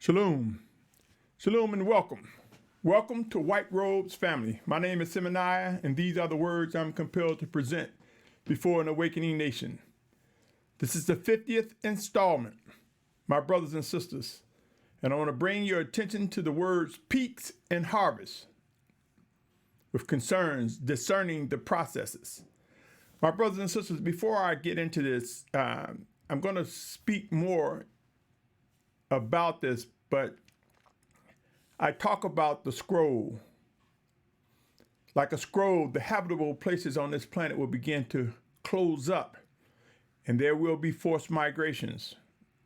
Shalom. Shalom and welcome. Welcome to White Robes family. My name is Simoniah, and these are the words I'm compelled to present before an awakening nation. This is the 50th installment, my brothers and sisters, and I want to bring your attention to the words peaks and harvest with concerns discerning the processes. My brothers and sisters, before I get into this, I'm going to speak more about this, but I talk about the scroll. Like a scroll, the habitable places on this planet will begin to close up, and there will be forced migrations.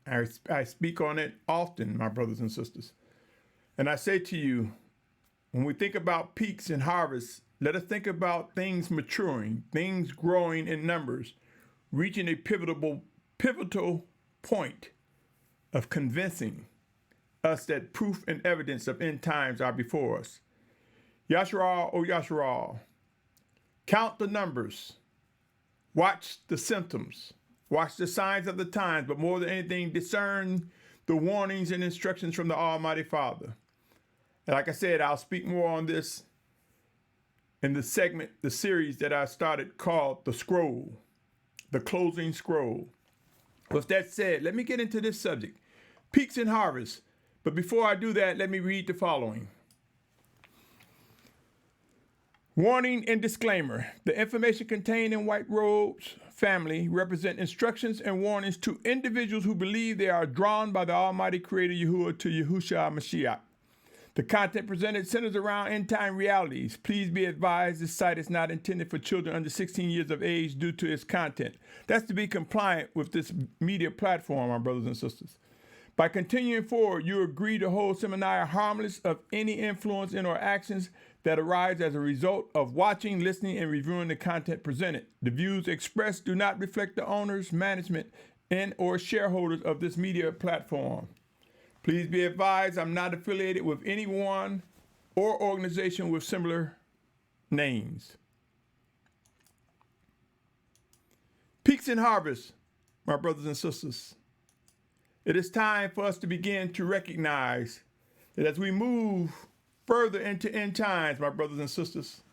I speak on it often, my brothers and sisters. And I say to you, when we think about peaks and harvests, let us think about things maturing, things growing in numbers, reaching a pivotal point of convincing us that proof and evidence of end times are before us. Yasharal, O Yasharal, count the numbers, watch the symptoms, watch the signs of the times, but more than anything, discern the warnings and instructions from the Almighty Father. And like I said, I'll speak more on this in the series that I started called The Scroll, the closing scroll. With that said, let me get into this subject. Peaks and harvest. But before I do that, let me read the following. Warning and disclaimer. The information contained in White Robes family represent instructions and warnings to individuals who believe they are drawn by the Almighty Creator Yahuwah to Yahushua Mashiach. The content presented centers around end-time realities. Please be advised this site is not intended for children under 16 years of age due to its content. That's to be compliant with this media platform, my brothers and sisters. By continuing forward, you agree to hold Simoniah harmless of any influence in or actions that arise as a result of watching, listening, and reviewing the content presented. The views expressed do not reflect the owners, management, and or shareholders of this media platform. Please be advised I'm not affiliated with anyone or organization with similar names. Peaks and harvest, my brothers and sisters. It is time for us to begin to recognize that as we move further into end times, my brothers and sisters,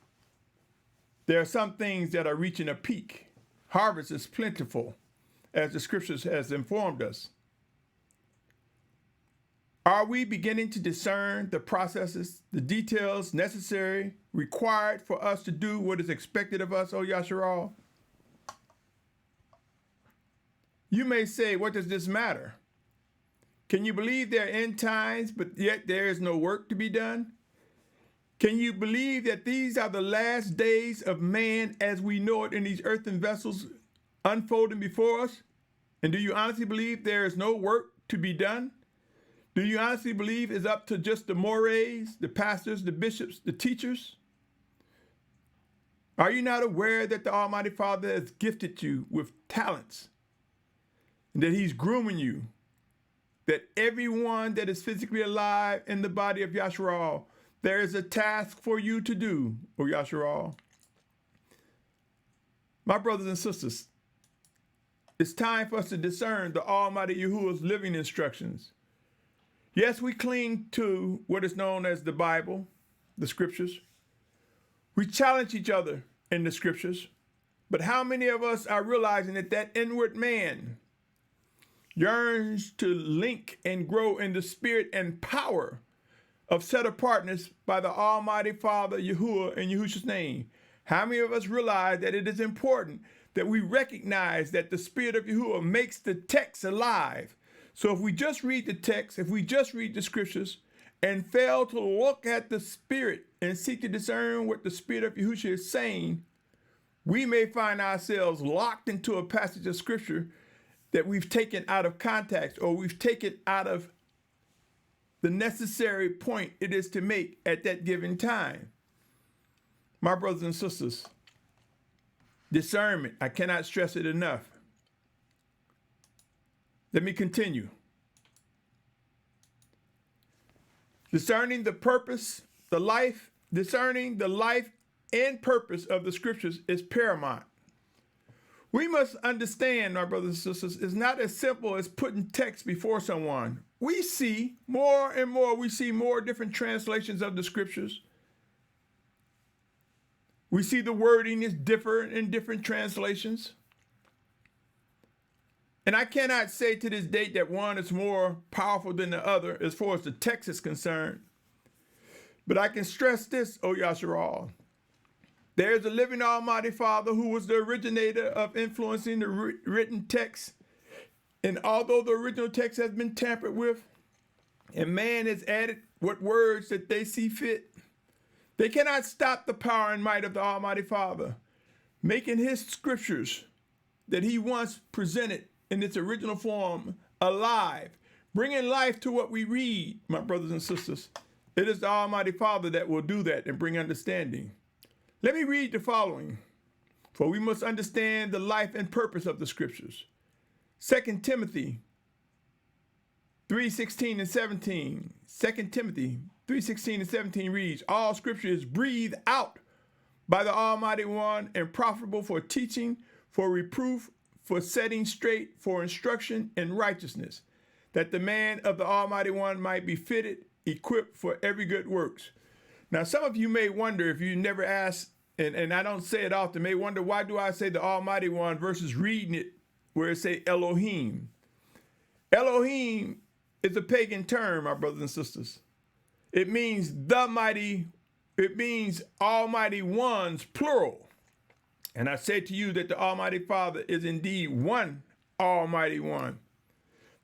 there are some things that are reaching a peak. Harvest is plentiful, as the scriptures has informed us. Are we beginning to discern the processes, the details necessary, required for us to do what is expected of us, O Yasharal? You may say, what does this matter? Can you believe there are end times, but yet there is no work to be done? Can you believe that these are the last days of man as we know it in these earthen vessels unfolding before us? And do you honestly believe there is no work to be done? Do you honestly believe it's up to just the mores, the pastors, the bishops, the teachers? Are you not aware that the Almighty Father has gifted you with talents and that he's grooming you? That everyone that is physically alive in the body of Yasharal, there is a task for you to do, O Yasharal. My brothers and sisters, it's time for us to discern the Almighty Yahuwah's living instructions. Yes, we cling to what is known as the Bible, the scriptures. We challenge each other in the scriptures. But how many of us are realizing that that inward man yearns to link and grow in the spirit and power of set apartness by the Almighty Father, Yahuwah, in Yahushua's name? How many of us realize that it is important that we recognize that the Spirit of Yahuwah makes the text alive? So if we just read the text, if we just read the scriptures and fail to look at the Spirit and seek to discern what the Spirit of Yahushua is saying, we may find ourselves locked into a passage of scripture that we've taken out of context or we've taken out of the necessary point it is to make at that given time. My brothers and sisters, discernment, I cannot stress it enough. Let me continue. Discerning the purpose, discerning the life and purpose of the scriptures is paramount. We must understand, my brothers and sisters, it's not as simple as putting text before someone. We see more and more, we see more different translations of the scriptures. We see the wording is different in different translations. And I cannot say to this date that one is more powerful than the other as far as the text is concerned. But I can stress this, O Yasharal. There is a living Almighty Father who was the originator of influencing the written text. And although the original text has been tampered with, and man has added what words that they see fit, they cannot stop the power and might of the Almighty Father, making his scriptures that he once presented in its original form alive, bringing life to what we read, my brothers and sisters. It is the Almighty Father that will do that and bring understanding. Let me read the following. For we must understand the life and purpose of the scriptures. 2 Timothy 3:16 and 17. 2 Timothy 3:16 and 17 reads, all scripture is breathed out by the Almighty One and profitable for teaching, for reproof, for setting straight, for instruction in righteousness, that the man of the Almighty One might be fitted, equipped for every good works. Now, some of you may wonder, if you never asked, and I don't say it often, may wonder, why do I say the Almighty One versus reading it where it say Elohim? Elohim is a pagan term, my brothers and sisters. It means Almighty Ones, plural. And I say to you that the Almighty Father is indeed one Almighty One.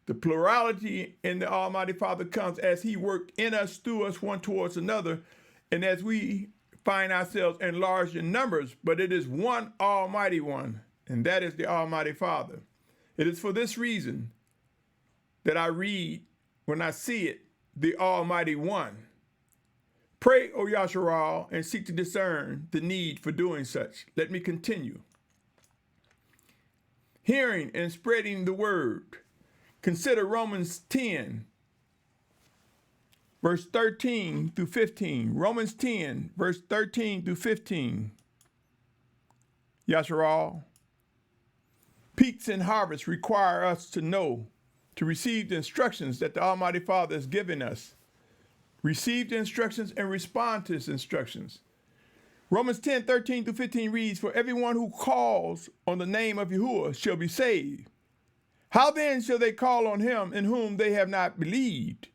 The plurality in the Almighty Father comes as he worked in us, through us, one towards another, and as we find ourselves enlarged in numbers, but it is one Almighty One, and that is the Almighty Father. It is for this reason that I read, when I see it, the Almighty One. Pray, O Yasharal, and seek to discern the need for doing such. Let me continue. Hearing and spreading the word. Consider Romans 10, verse 13 through 15. Romans 10, verse 13 through 15. Yasharal. Peaks and harvests require us to know, to receive the instructions that the Almighty Father has given us. Receive the instructions and respond to his instructions. Romans 10, 13 through 15 reads, for everyone who calls on the name of Yahuwah shall be saved. How then shall they call on him in whom they have not believed?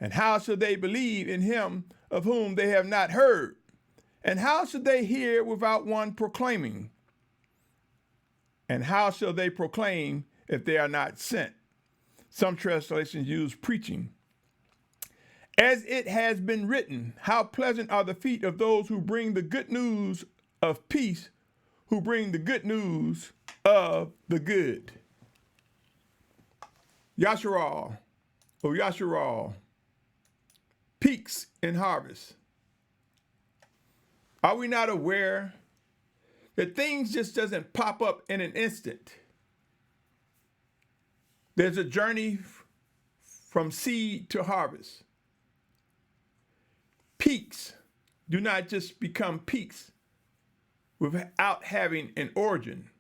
And how shall they believe in him of whom they have not heard? And how shall they hear without one proclaiming? And how shall they proclaim if they are not sent? Some translations use preaching. As it has been written, how pleasant are the feet of those who bring the good news of peace, who bring the good news of the good. Yasharal, O Yasharal, peaks in harvest. Are we not aware that things just doesn't pop up in an instant? There's a journey from seed to harvest. Peaks do not just become peaks without having an origin.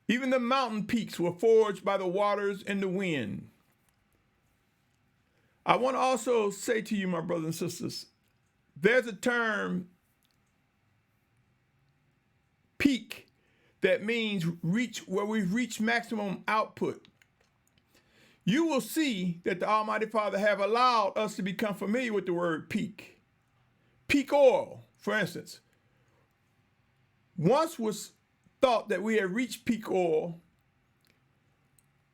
Even the mountain peaks were forged by the waters and the wind. I want to also say to you, my brothers and sisters, there's a term, peak, that means reach, where we've reached maximum output. You will see that the Almighty Father have allowed us to become familiar with the word peak. Peak oil, for instance, once was thought that we had reached peak oil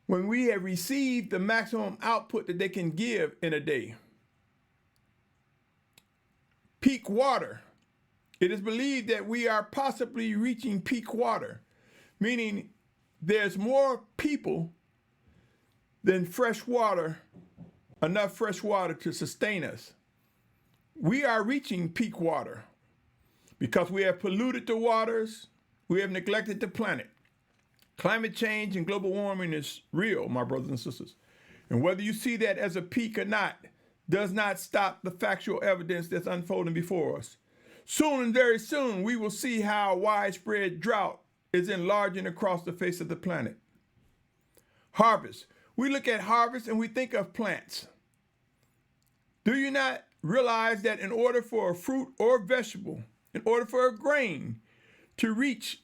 when we have received the maximum output that they can give in a day. Peak water. It is believed that we are possibly reaching peak water, meaning there's more people than fresh water, enough fresh water to sustain us. We are reaching peak water because we have polluted the waters, we have neglected the planet. Climate change and global warming is real, my brothers and sisters. And whether you see that as a peak or not, does not stop the factual evidence that's unfolding before us. Soon and very soon, we will see how widespread drought is enlarging across the face of the planet. Harvest. We look at harvest and we think of plants. Do you not realize that in order for a fruit or vegetable, in order for a grain to reach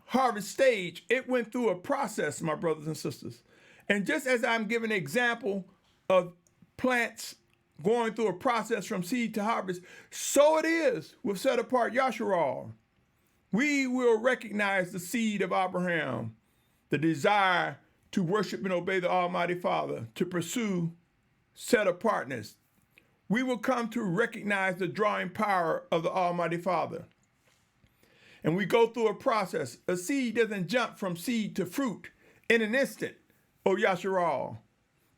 harvest stage, it went through a process, my brothers and sisters. And just as I'm giving an example of plants going through a process from seed to harvest, so it is with set apart Yasharal. We will recognize the seed of Abraham, the desire to worship and obey the Almighty Father, to pursue set apartness. We will come to recognize the drawing power of the Almighty Father. And we go through a process. A seed doesn't jump from seed to fruit in an instant, O Yasharal.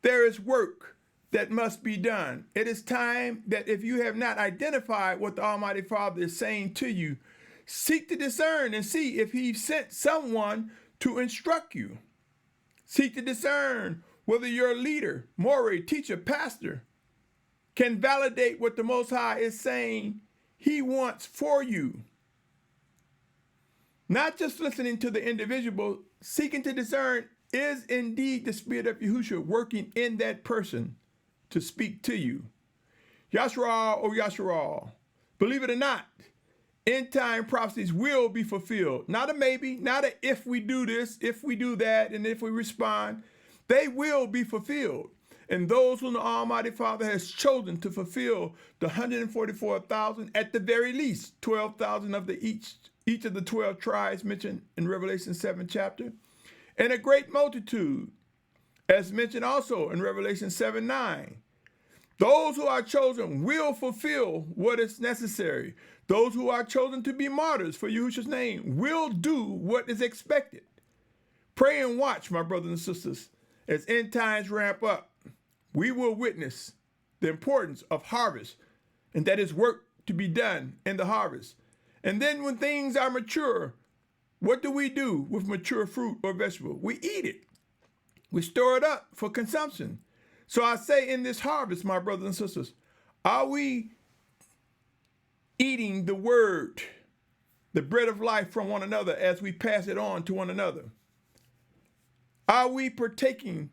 There is work that must be done. It is time that if you have not identified what the Almighty Father is saying to you, seek to discern and see if He sent someone to instruct you. Seek to discern whether your leader, Mori, teacher, pastor, can validate what the Most High is saying He wants for you. Not just listening to the individual, seeking to discern, is indeed the Spirit of Yahushua working in that person to speak to you. Yasharal, O Yasharal, believe it or not, end time prophecies will be fulfilled. Not a maybe, not a if we do this, if we do that, and if we respond. They will be fulfilled. And those whom the Almighty Father has chosen to fulfill the 144,000, at the very least, 12,000 of each of the 12 tribes mentioned in Revelation 7 chapter, and a great multitude, as mentioned also in Revelation 7:9. Those who are chosen will fulfill what is necessary. Those who are chosen to be martyrs for Yahushua's name will do what is expected. Pray and watch, my brothers and sisters, as end times ramp up. We will witness the importance of harvest, and that is work to be done in the harvest. And then when things are mature, what do we do with mature fruit or vegetable? We eat it. We store it up for consumption. So I say in this harvest, my brothers and sisters, are we eating the word, the bread of life from one another as we pass it on to one another? Are we partaking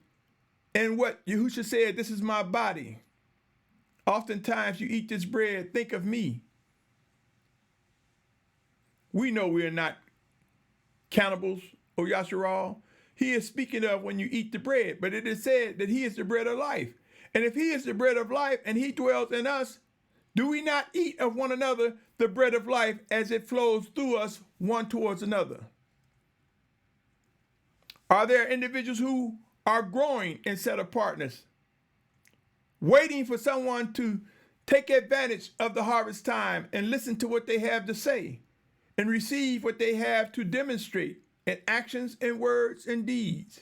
in what Yahushua said, this is my body? Oftentimes you eat this bread, think of me. We know we are not cannibals, O Yasharal. He is speaking of when you eat the bread, but it is said that He is the bread of life. And if He is the bread of life and He dwells in us, do we not eat of one another the bread of life as it flows through us one towards another? Are there individuals who are growing in set apartness, waiting for someone to take advantage of the harvest time and listen to what they have to say and receive what they have to demonstrate in actions and words and deeds?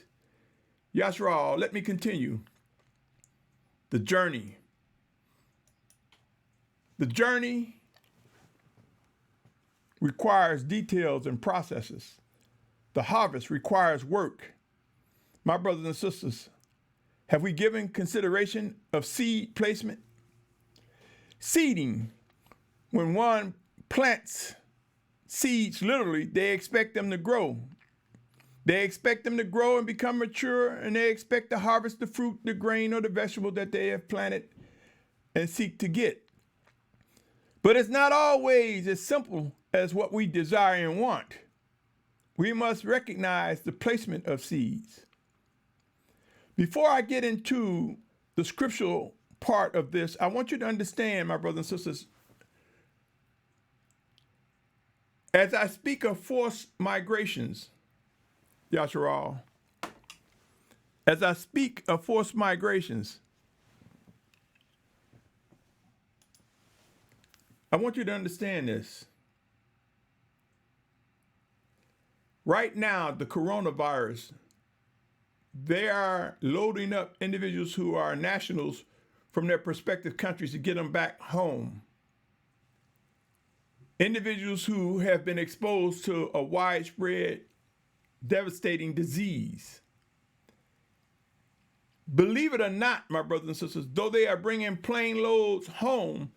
Yasharal, let me continue. The journey. The journey requires details and processes. The harvest requires work. My brothers and sisters, have we given consideration of seed placement? Seeding, when one plants seeds, literally, they expect them to grow. They expect them to grow and become mature, and they expect to harvest the fruit, the grain, or the vegetable that they have planted and seek to get. But it's not always as simple as what we desire and want. We must recognize the placement of seeds. Before I get into the scriptural part of this, I want you to understand, my brothers and sisters, as I speak of forced migrations, Yasharal, as I speak of forced migrations, I want you to understand this. Right now, the coronavirus, they are loading up individuals who are nationals from their prospective countries to get them back home. Individuals who have been exposed to a widespread, devastating disease. Believe it or not, my brothers and sisters, though they are bringing plane loads home,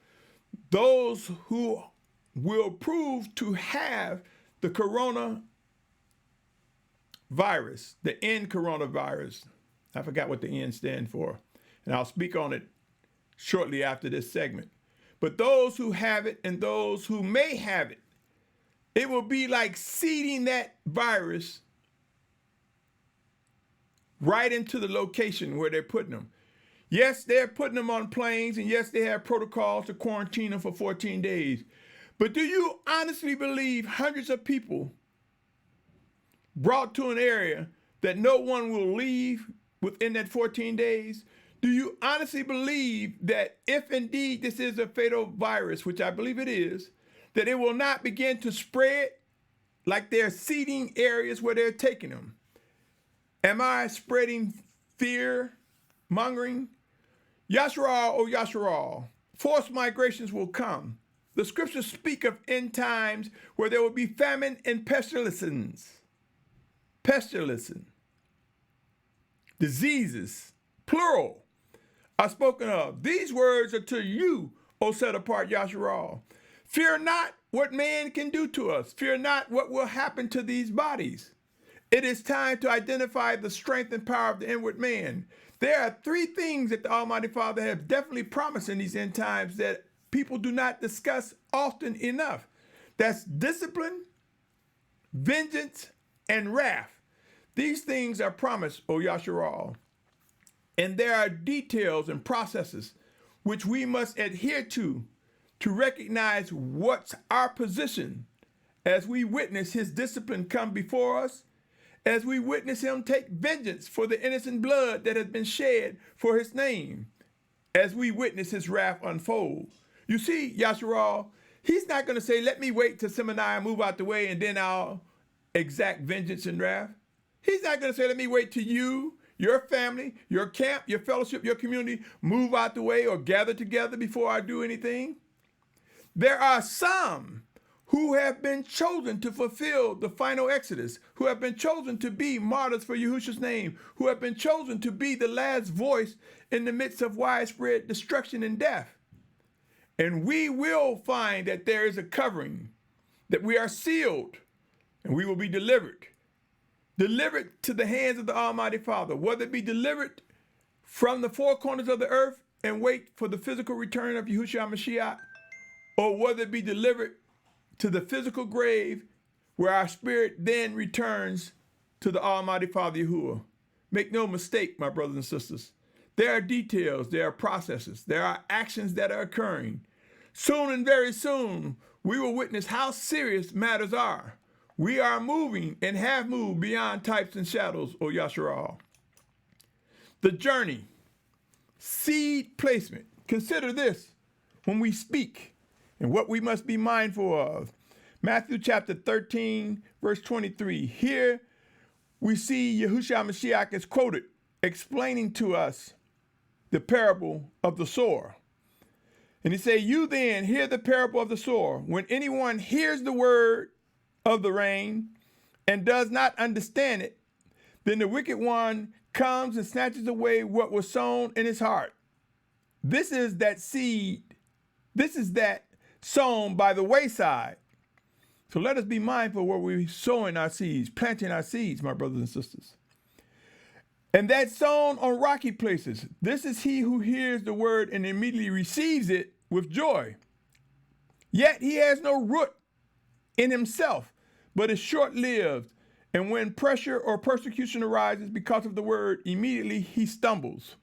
those who will prove to have the coronavirus virus, the N coronavirus. I forgot what the N stands for, and I'll speak on it shortly after this segment. But those who have it and those who may have it, it will be like seeding that virus right into the location where they're putting them. Yes, they're putting them on planes, and yes, they have protocols to quarantine them for 14 days. But do you honestly believe hundreds of people brought to an area that no one will leave within that 14 days? Do you honestly believe that if indeed this is a fatal virus, which I believe it is, that it will not begin to spread like they're seeding areas where they're taking them? Am I spreading fear mongering? Yasharal, O Yasharal, forced migrations will come. The scriptures speak of end times where there will be famine and pestilences. Diseases, plural, are spoken of. These words are to you, O set apart Yasharal. Fear not what man can do to us. Fear not what will happen to these bodies. It is time to identify the strength and power of the inward man. There are three things that the Almighty Father has definitely promised in these end times that people do not discuss often enough. That's discipline, vengeance, and wrath. These things are promised, O Yasharal. And there are details and processes which we must adhere to recognize what's our position as we witness his discipline come before us, as we witness him take vengeance for the innocent blood that has been shed for his name, as we witness his wrath unfold. You see, Yasharal, he's not going to say, let me wait till Simoniah move out the way and then I'll exact vengeance and wrath. He's not going to say, let me wait till you, your family, your camp, your fellowship, your community move out the way or gather together before I do anything. There are some who have been chosen to fulfill the final exodus, who have been chosen to be martyrs for Yahushua's name, who have been chosen to be the last voice in the midst of widespread destruction and death. And we will find that there is a covering, that we are sealed, and we will be delivered to the hands of the Almighty Father, whether it be delivered from the four corners of the earth and wait for the physical return of Yahushua Mashiach, or whether it be delivered to the physical grave where our spirit then returns to the Almighty Father Yahuwah. Make no mistake, my brothers and sisters. There are details, there are processes, there are actions that are occurring. Soon and very soon, we will witness how serious matters are. We are moving and have moved beyond types and shadows, O Yasharal. The journey, seed placement. Consider this when we speak and what we must be mindful of. Matthew chapter 13, verse 23. Here we see Yahushua Mashiach is quoted explaining to us the parable of the sower. And he said, you then hear the parable of the sower. When anyone hears the word of the rain and does not understand it, then the wicked one comes and snatches away what was sown in his heart. This is that seed. This is that sown by the wayside. So let us be mindful where we're sowing our seeds, planting our seeds, my brothers and sisters. And that sown on rocky places. This is he who hears the word and immediately receives it with joy. Yet he has no root in himself, but is short-lived. And when pressure or persecution arises because of the word, immediately he stumbles.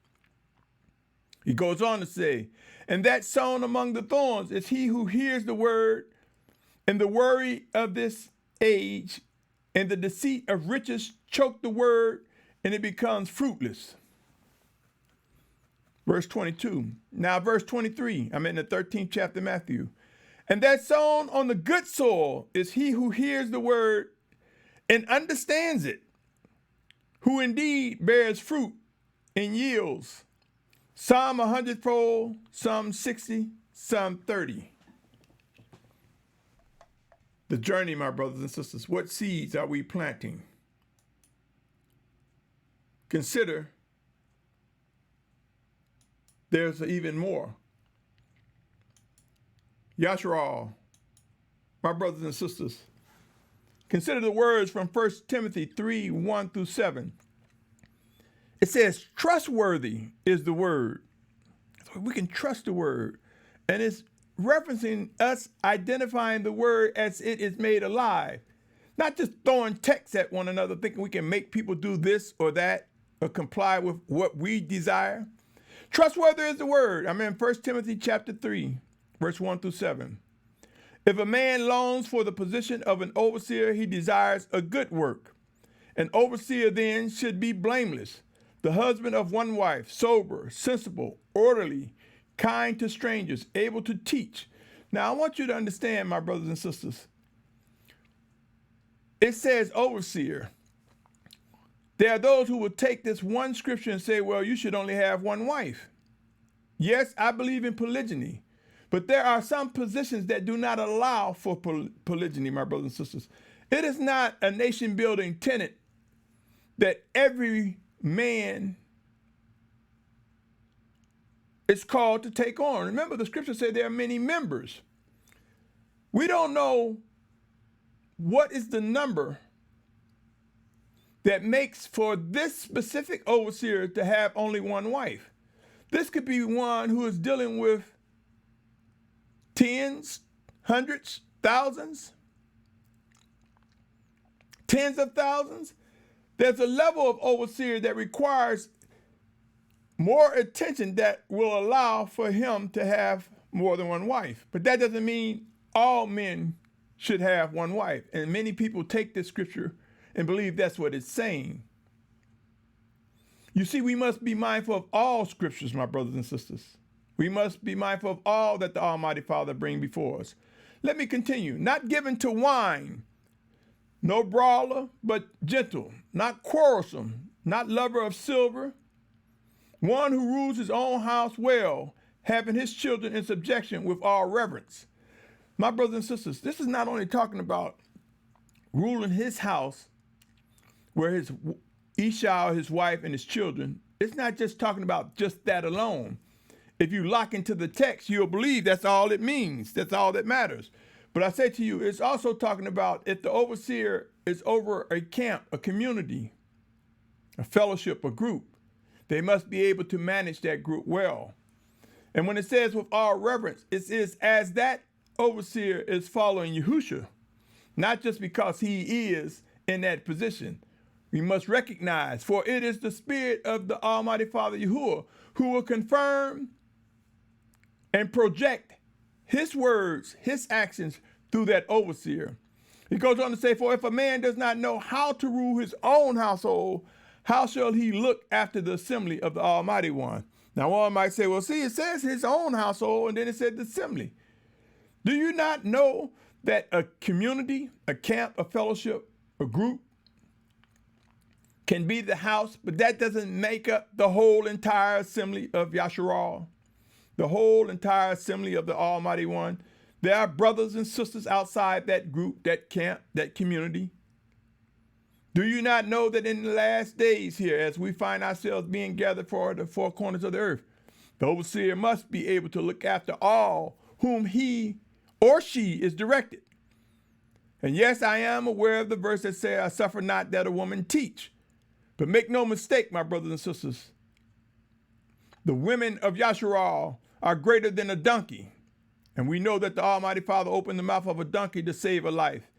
He goes on to say, and that sown among the thorns is he who hears the word, and the worry of this age and the deceit of riches choke the word, and it becomes fruitless. Verse 22. Now verse 23. I'm in the 13th chapter of Matthew. And that sown on the good soil is he who hears the word and understands it, who indeed bears fruit and yields, some 100-fold, some 60, some 30. The journey, my brothers and sisters, what seeds are we planting? Consider there's even more. Yasharal, my brothers and sisters, Consider the words from 1 Timothy 3, 1 through 7. It says, trustworthy is the word. So we can trust the word. And it's referencing us identifying the word as it is made alive. Not just throwing texts at one another, thinking we can make people do this or that or comply with what we desire. Trustworthy is the word. I'm in 1 Timothy chapter 3, verse 1 through 7. If a man longs for the position of an overseer, he desires a good work. An overseer then should be blameless, the husband of one wife, sober, sensible, orderly, kind to strangers, able to teach. Now, I want you to understand, my brothers and sisters, it says overseer. There are those who will take this one scripture and say, well, you should only have one wife. Yes, I believe in polygyny, but there are some positions that do not allow for polygyny, my brothers and sisters. It is not a nation-building tenet that every man is called to take on. Remember, the scripture said there are many members. We don't know what is the number that makes for this specific overseer to have only one wife. This could be one who is dealing with tens, hundreds, thousands, tens of thousands. There's a level of overseer that requires more attention that will allow for him to have more than one wife. But that doesn't mean all men should have one wife. And many people take this scripture and believe that's what it's saying. You see, we must be mindful of all scriptures, my brothers and sisters. We must be mindful of all that the Almighty Father brings before us. Let me continue. Not given to wine, no brawler, but gentle, not quarrelsome, not lover of silver, one who rules his own house well, having his children in subjection with all reverence. My brothers and sisters, this is not only talking about ruling his house, where his Esau, his wife, and his children. It's not just talking about just that alone. If you lock into the text, you'll believe that's all it means. That's all that matters. But I say to you, it's also talking about if the overseer is over a camp, a community, a fellowship, a group, they must be able to manage that group well. And when it says with all reverence, it is as that overseer is following Yahushua, not just because he is in that position. We must recognize, for it is the Spirit of the Almighty Father Yahuwah who will confirm and project his words, his actions through that overseer. He goes on to say, for if a man does not know how to rule his own household, how shall he look after the assembly of the Almighty One? Now one might say, well, see, it says his own household, and then it said the assembly. Do you not know that a community, a camp, a fellowship, a group can be the house, but that doesn't make up the whole entire assembly of Yasharal, the whole entire assembly of the Almighty One? There are brothers and sisters outside that group, that camp, that community. Do you not know that in the last days here, as we find ourselves being gathered for the four corners of the earth, the overseer must be able to look after all whom he or she is directed. And yes, I am aware of the verse that says, I suffer not that a woman teach. But make no mistake, my brothers and sisters, the women of Yasharal are greater than a donkey. And we know that the Almighty Father opened the mouth of a donkey to save a life.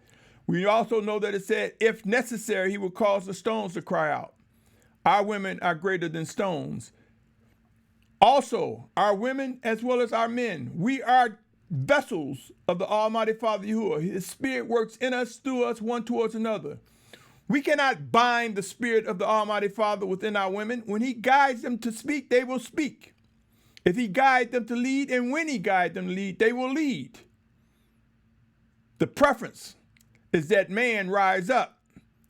We also know that it said, if necessary, he will cause the stones to cry out. Our women are greater than stones. Also, our women as well as our men, we are vessels of the Almighty Father Yahuwah. His Spirit works in us, through us, one towards another. We cannot bind the Spirit of the Almighty Father within our women. When he guides them to speak, they will speak. If he guides them to lead, and when he guides them to lead, they will lead. The preference is that man rise up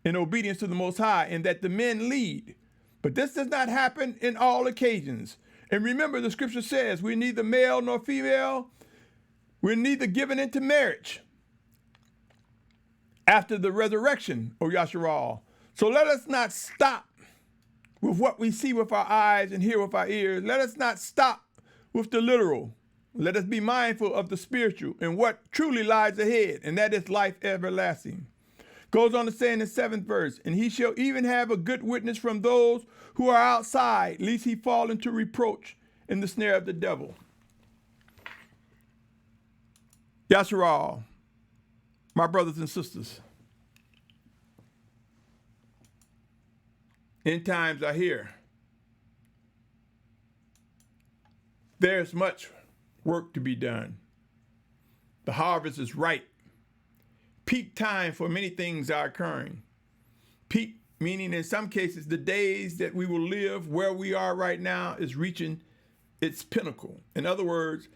in obedience to the Most High and that the men lead. But this does not happen in all occasions. And remember, the scripture says we're neither male nor female. We're neither given into marriage after the resurrection, O Yasharal. So let us not stop with what we see with our eyes and hear with our ears. Let us not stop with the literal. Let us be mindful of the spiritual and what truly lies ahead, and that is life everlasting. Goes on to say in the 7th verse, and he shall even have a good witness from those who are outside, lest he fall into reproach in the snare of the devil. Yasharal, my brothers and sisters, end times are here. There's much work to be done. The harvest is ripe. Peak time for many things are occurring. Peak meaning in some cases the days that we will live where we are right now is reaching its pinnacle. In other words,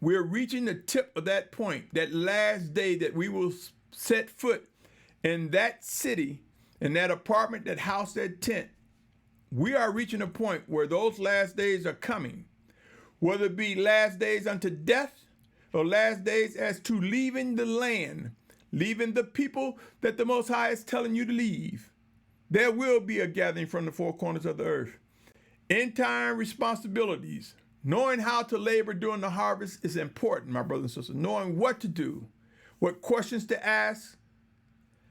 we're reaching the tip of that point, that last day that we will set foot in that city, in that apartment, that house, that tent. We are reaching a point where those last days are coming, whether it be last days unto death or last days as to leaving the land, leaving the people that the Most High is telling you to leave. There will be a gathering from the four corners of the earth. End time responsibilities, knowing how to labor during the harvest is important, my brothers and sisters. Knowing what to do, what questions to ask,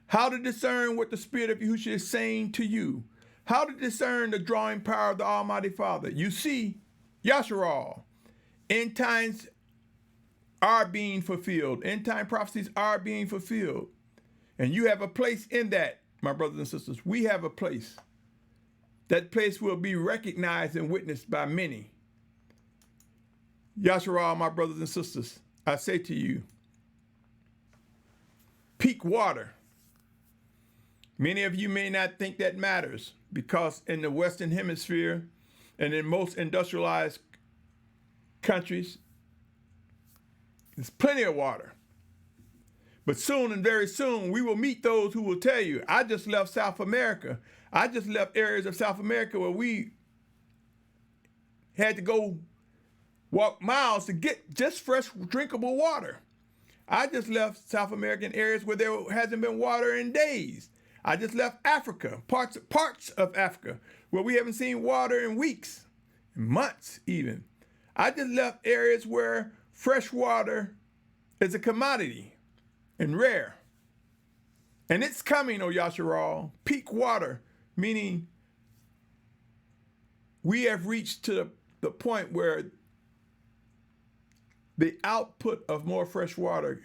how to discern what the Spirit of Yahushua is saying to you, how to discern the drawing power of the Almighty Father. You see, Yasharal, end times are being fulfilled. End time prophecies are being fulfilled. And you have a place in that, my brothers and sisters. We have a place. That place will be recognized and witnessed by many. Yasharal, my brothers and sisters, I say to you, peak water. Many of you may not think that matters because in the Western Hemisphere and in most industrialized countries, there's plenty of water. But soon and very soon, we will meet those who will tell you, I just left South America. I just left areas of South America where we had to go walk miles to get just fresh, drinkable water. I just left South American areas where there hasn't been water in days. I just left Africa, parts of Africa, where we haven't seen water in weeks, months even. I just left areas where fresh water is a commodity and rare. And it's coming, O Yasharal, peak water, meaning we have reached to the point where the output of more fresh water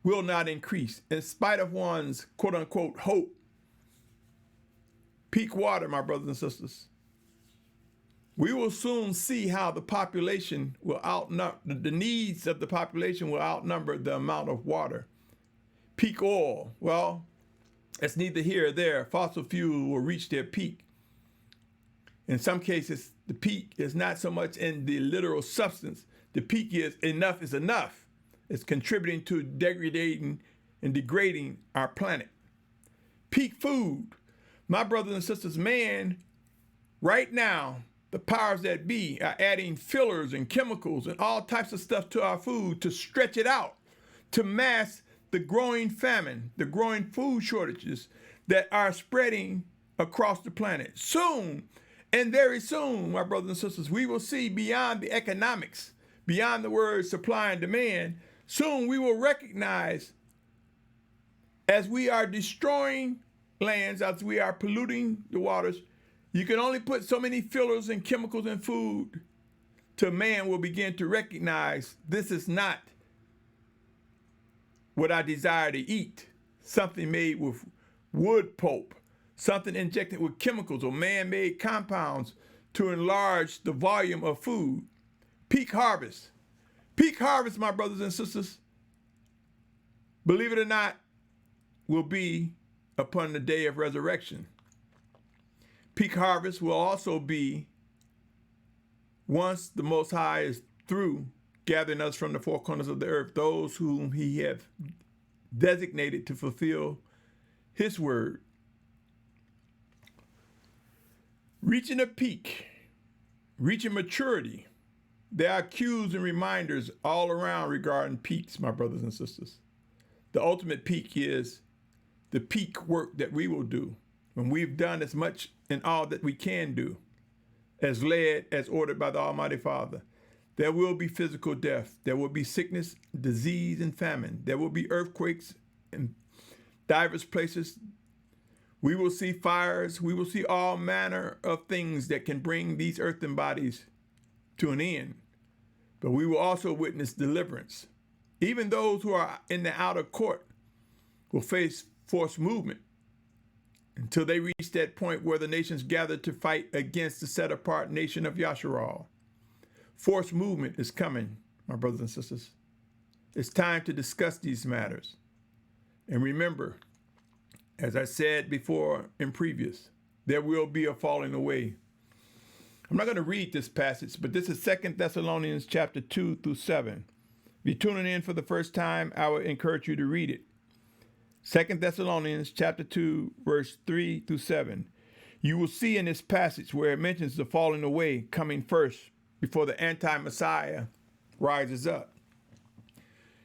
will not increase in spite of one's quote unquote hope. Peak water, my brothers and sisters. We will soon see how the population will outnumber, the needs of the population will outnumber the amount of water. Peak oil, well, it's neither here or there. Fossil fuel will reach their peak. In some cases, the peak is not so much in the literal substance. The peak is enough is enough. It's contributing to degrading and degrading our planet. Peak food. My brothers and sisters, man, right now, the powers that be are adding fillers and chemicals and all types of stuff to our food to stretch it out, to mask the growing famine, the growing food shortages that are spreading across the planet. Soon, and very soon, my brothers and sisters, we will see beyond the economics, beyond the words supply and demand. Soon we will recognize as we are destroying lands, as we are polluting the waters, you can only put so many fillers and chemicals in food till man will begin to recognize this is not what I desire to eat. Something made with wood pulp, something injected with chemicals or man-made compounds to enlarge the volume of food. Peak harvest. Peak harvest, my brothers and sisters, believe it or not, will be upon the day of resurrection. Peak harvest will also be once the Most High is through gathering us from the four corners of the earth, those whom he hath designated to fulfill his word. Reaching a peak, reaching maturity. There are cues and reminders all around regarding peaks, my brothers and sisters. The ultimate peak is the peak work that we will do when we've done as much and all that we can do, as led, as ordered by the Almighty Father. There will be physical death. There will be sickness, disease, and famine. There will be earthquakes and divers places. We will see fires. We will see all manner of things that can bring these earthen bodies to an end. But we will also witness deliverance. Even those who are in the outer court will face forced movement until they reach that point where the nations gather to fight against the set-apart nation of Yasharal. Forced movement is coming, my brothers and sisters. It's time to discuss these matters. And remember, as I said before in previous, there will be a falling away. I'm not going to read this passage, but this is 2 Thessalonians chapter 2 through 7. If you're tuning in for the first time, I would encourage you to read it. 2 Thessalonians chapter 2, verse 3 through 7. You will see in this passage where it mentions the falling away coming first before the anti-Messiah rises up.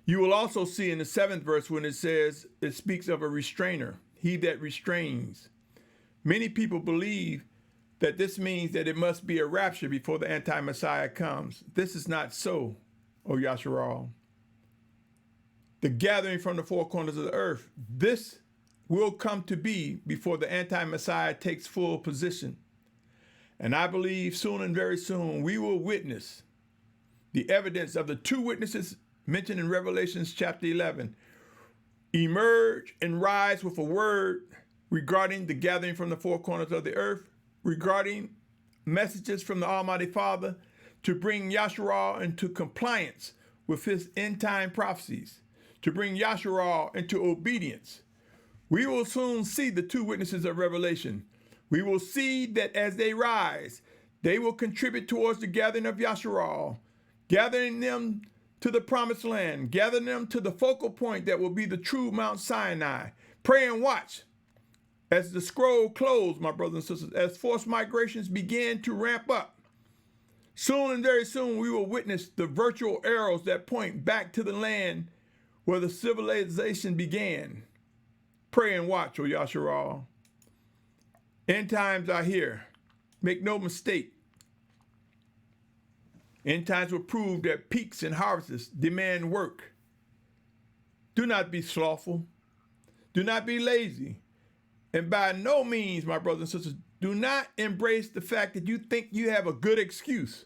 You will also see in the 7th verse when it says, it speaks of a restrainer, he that restrains. Many people believe that this means that it must be a rapture before the anti-Messiah comes. This is not so, O Yasharal. The gathering from the four corners of the earth, this will come to be before the anti-Messiah takes full position. And I believe soon and very soon we will witness the evidence of the two witnesses mentioned in Revelation chapter 11 emerge and rise with a word regarding the gathering from the four corners of the earth, regarding messages from the Almighty Father to bring Yasharal into compliance with his end-time prophecies, to bring Yasharal into obedience. We will soon see the two witnesses of Revelation. We will see that as they rise, they will contribute towards the gathering of Yasharal, gathering them to the promised land, gathering them to the focal point that will be the true Mount Sinai. Pray and watch as the scroll closed, my brothers and sisters, as forced migrations begin to ramp up. Soon and very soon, we will witness the virtual arrows that point back to the land where the civilization began. Pray and watch, O Yasharal. End times are here. Make no mistake. End times will prove that peaks and harvests demand work. Do not be slothful. Do not be lazy. And by no means, my brothers and sisters, do not embrace the fact that you think you have a good excuse.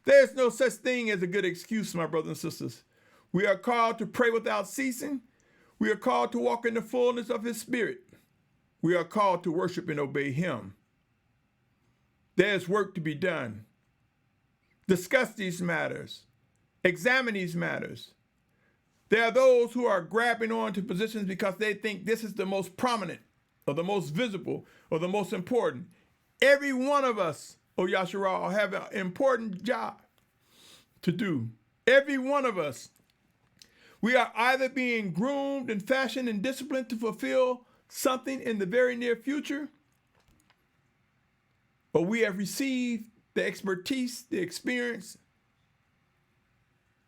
There's no such thing as a good excuse, my brothers and sisters. We are called to pray without ceasing. We are called to walk in the fullness of his spirit. We are called to worship and obey him. There's work to be done. Discuss these matters. Examine these matters. There are those who are grabbing on to positions because they think this is the most prominent or the most visible or the most important. Every one of us, O Yasharal, have an important job to do. Every one of us. We are either being groomed and fashioned and disciplined to fulfill something in the very near future, or we have received the expertise, the experience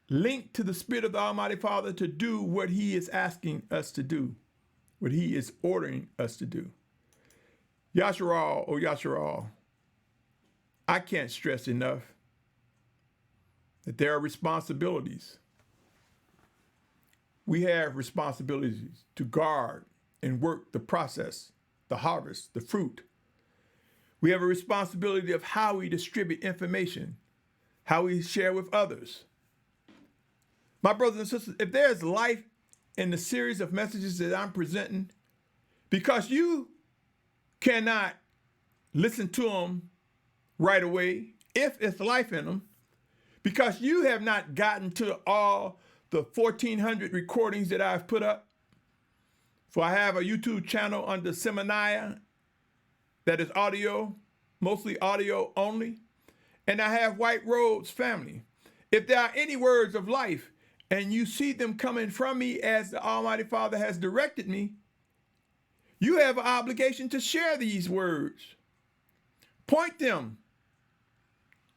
linked to the Spirit of the Almighty Father to do what he is asking us to do, what he is ordering us to do. Yasharal, O Yasharal, I can't stress enough that there are responsibilities. We have responsibilities to guard and work the process, the harvest, the fruit. We have a responsibility of how we distribute information, how we share with others. My brothers and sisters, if there's life in the series of messages that I'm presenting, because you cannot listen to them right away, if it's life in them, because you have not gotten to all the 1,400 recordings that I've put up. For I have a YouTube channel under Semaniah that is audio, mostly audio only. And I have White Robes Family. If there are any words of life and you see them coming from me as the Almighty Father has directed me, you have an obligation to share these words. Point them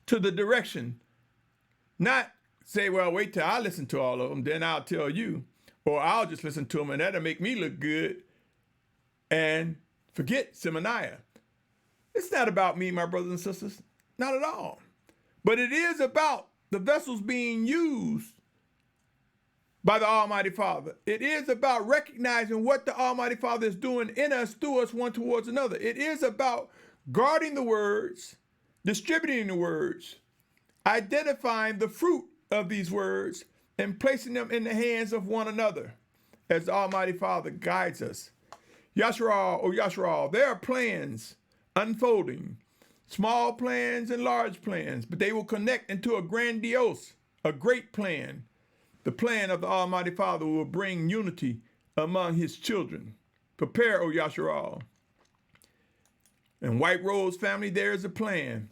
to the direction. Not say, well, wait till I listen to all of them, then I'll tell you. Or I'll just listen to them and that'll make me look good and forget Semaniah. It's not about me, my brothers and sisters. Not at all. But it is about the vessels being used by the Almighty Father. It is about recognizing what the Almighty Father is doing in us, through us, one towards another. It is about guarding the words, distributing the words, identifying the fruit of these words, and placing them in the hands of one another as the Almighty Father guides us. Yasharal, there are plans unfolding, small plans and large plans, but they will connect into a grandiose, a great plan. The plan of the Almighty Father will bring unity among his children. Prepare, O Yasharal. And White Rose family, there is a plan.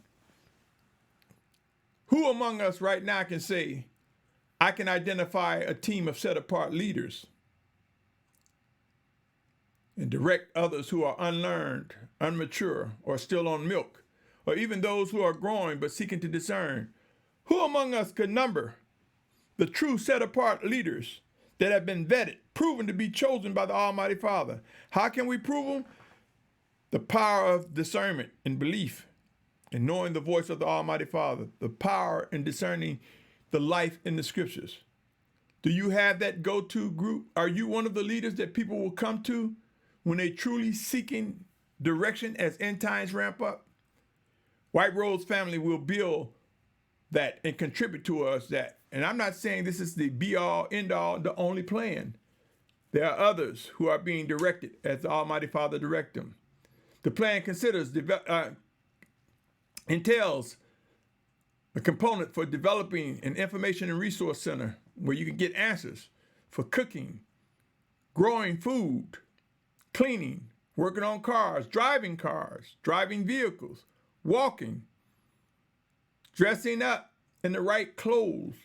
Who among us right now can say, I can identify a team of set-apart leaders and direct others who are unlearned, unmature, or still on milk, or even those who are growing but seeking to discern? Who among us could number the true set-apart leaders that have been vetted, proven to be chosen by the Almighty Father? How can we prove them? The power of discernment and belief and knowing the voice of the Almighty Father, the power in discerning the life in the scriptures. Do you have that go-to group? Are you one of the leaders that people will come to when they truly seeking direction as end times ramp up? White Rose family will build that and contribute to us that. And I'm not saying this is the be-all, end-all, the only plan. There are others who are being directed as the Almighty Father direct them. The plan entails a component for developing an information and resource center where you can get answers for cooking, growing food, cleaning, working on cars, driving vehicles, walking, dressing up in the right clothes,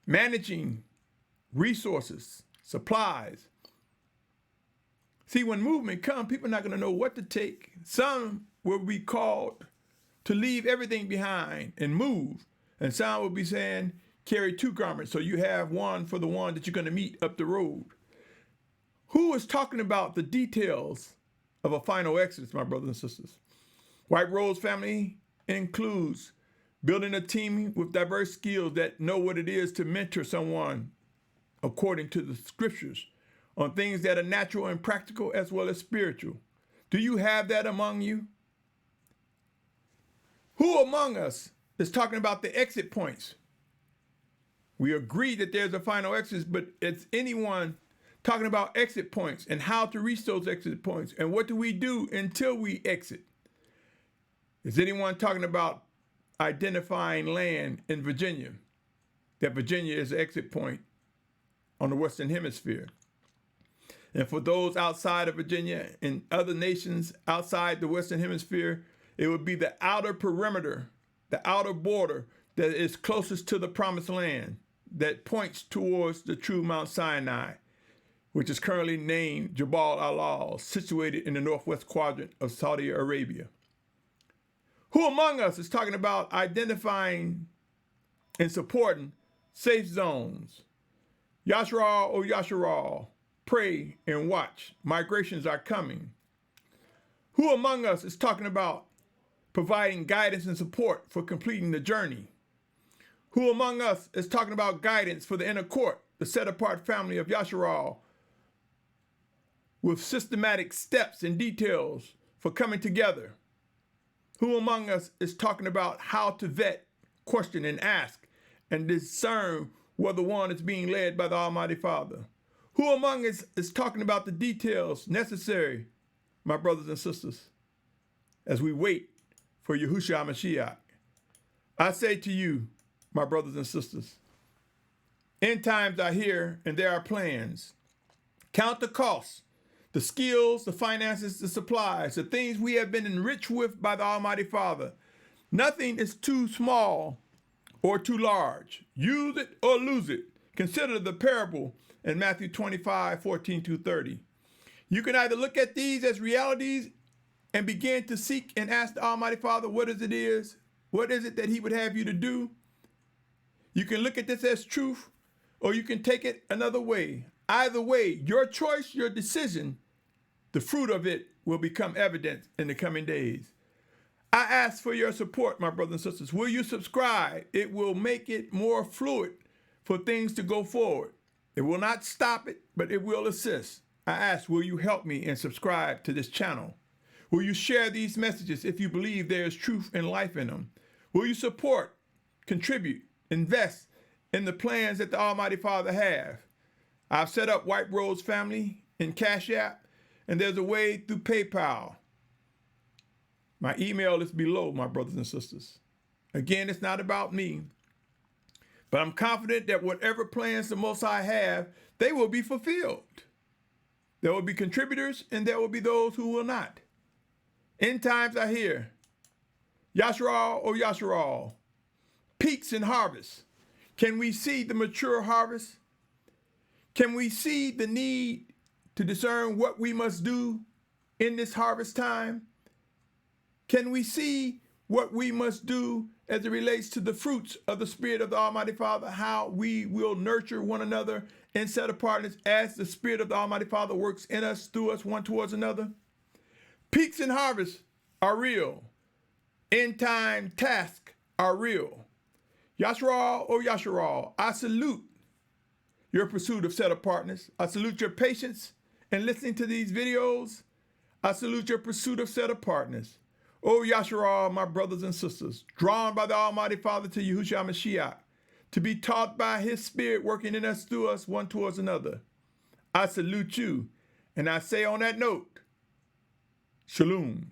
managing resources, supplies. See, when movement comes, people are not going to know what to take. Some will be called to leave everything behind and move. And some will be saying, carry 2 garments, so you have one for the one that you're going to meet up the road. Who is talking about the details of a final exodus, my brothers and sisters? White Rose family includes building a team with diverse skills that know what it is to mentor someone according to the scriptures on things that are natural and practical as well as spiritual. Do you have that among you? Who among us is talking about the exit points? We agree that there's a final exit, but it's anyone talking about exit points and how to reach those exit points and what do we do until we exit? Is anyone talking about identifying land in Virginia, that Virginia is the exit point on the Western Hemisphere? And for those outside of Virginia and other nations outside the Western Hemisphere, it would be the outer perimeter, the outer border that is closest to the promised land, that points towards the true Mount Sinai, which is currently named Jabal al-Lawz, situated in the northwest quadrant of Saudi Arabia. Who among us is talking about identifying and supporting safe zones? Yasharal, O Yasharal, pray and watch. Migrations are coming. Who among us is talking about providing guidance and support for completing the journey? Who among us is talking about guidance for the inner court, the set-apart family of Yasharal, with systematic steps and details for coming together? Who among us is talking about how to vet, question, and ask, and discern whether one is being led by the Almighty Father? Who among us is talking about the details necessary, my brothers and sisters, as we wait for Yahushua Mashiach? I say to you, my brothers and sisters, end times are here and there are plans. Count the costs, the skills, the finances, the supplies, the things we have been enriched with by the Almighty Father. Nothing is too small or too large. Use it or lose it. Consider the parable in Matthew 25:14-30. You can either look at these as realities and begin to seek and ask the Almighty Father what is it that he would have you to do. You can look at this as truth, or you can take it another way. Either way, your choice, your decision, the fruit of it will become evident in the coming days. I ask for your support, my brothers and sisters. Will you subscribe? It will make it more fluid for things to go forward. It will not stop it, but it will assist. I ask, will you help me and subscribe to this channel? Will you share these messages if you believe there is truth and life in them? Will you support, contribute, invest in the plans that the Almighty Father have? I've set up White Robes Family in Cash App, and there's a way through PayPal. My email is below, my brothers and sisters. Again, it's not about me, but I'm confident that whatever plans the Most High have, they will be fulfilled. There will be contributors and there will be those who will not. End times I hear, Yasharal, O Yasharal, peaks in harvest. Can we see the mature harvest? Can we see the need to discern what we must do in this harvest time? Can we see what we must do as it relates to the fruits of the Spirit of the Almighty Father, how we will nurture one another and set apartness as the Spirit of the Almighty Father works in us, through us, one towards another? Peaks and harvests are real. End time tasks are real. Yasharal, O Yasharal, I salute your pursuit of set apartness. I salute your patience in listening to these videos. I salute your pursuit of set apartness. O Yasharal, my brothers and sisters, drawn by the Almighty Father to Yahushua Mashiach, to be taught by his Spirit working in us, through us, one towards another. I salute you, and I say on that note, Shalom.